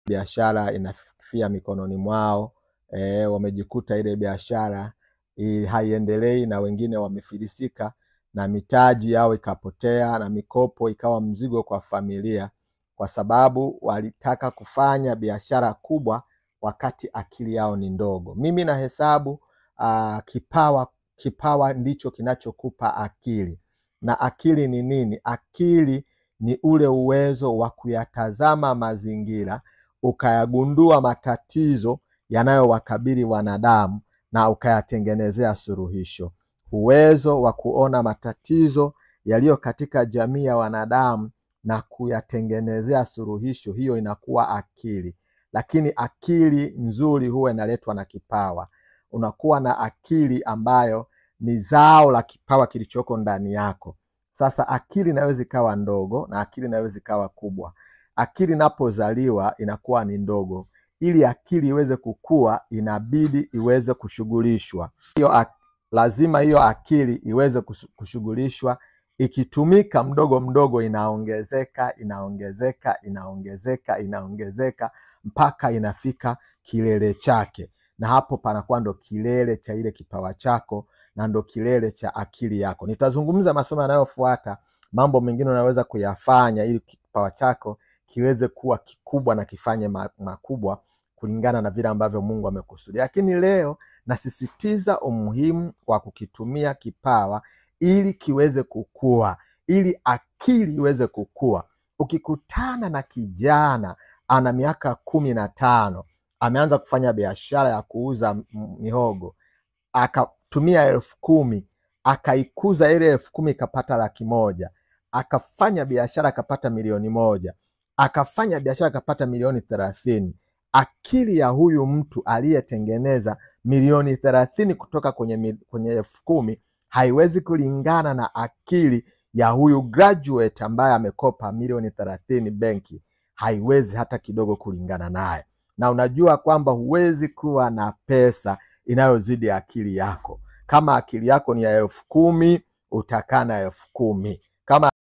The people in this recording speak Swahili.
biashara inafia mikononi mwao, wamejikuta ile biashara haiendelei na wengine wamefilisika na mitaji yao ikapotea na mikopo ikawa mzigo kwa familia, kwa sababu walitaka kufanya biashara kubwa wakati akili yao ni ndogo. Mimi nahesabu kipawa ndicho kinachokupa akili. Na akili ni nini? Akili ni ule uwezo wa kuyatazama mazingira, ukayagundua matatizo yanayowakabili wanadamu na ukayatengenezea suluhisho. Uwezo wa kuona matatizo yaliyo katika jamii ya wanadamu na kuyatengenezea suluhisho, hiyo inakuwa akili. Lakini akili nzuri huwa inaletwa na kipawa. Unakuwa na akili ambayo ni zao la kipawa kilichoko ndani yako. Sasa akili inaweza ikawa ndogo na akili inaweza ikawa kubwa. Akili inapozaliwa inakuwa ni ndogo. Ili akili iweze kukua inabidi iweze kushughulishwa. Lazima hiyo akili iweze kushughulishwa. Ikitumika mdogo mdogo inaongezeka mpaka inafika kilele chake. Na hapo panakuwa ndo kilele cha ile kipawa chako na ndo kilele cha akili yako. Nitazungumza masomo yanayofuata mambo mengine unaweza kuyafanya ili kipawa chako kiweze kuwa kikubwa na kifanye makubwa kulingana na vile ambavyo Mungu amekusudia. Lakini leo nasisitiza umuhimu wa kukitumia kipawa ili kiweze kukua, ili akili iweze kukua. Ukikutana na kijana ana miaka 15, ameanza kufanya biashara ya kuuza mihogo, akatumia 10,000, akaikuza ile 10,000 ikapata 100,000, akafanya biashara akapata 1,000,000, akafanya biashara akapata 30,000,000. Akili ya huyu mtu aliyetengeneza 30,000,000 kutoka kwenye 10,000 haiwezi kulingana na akili ya huyu graduate ambaye amekopa 30,000,000 benki. Haiwezi hata kidogo kulingana naye. Na unajua kwamba huwezi kuwa na pesa inayozidi akili yako. Kama akili yako ni ya 10,000, utakaa na 10,000. Kama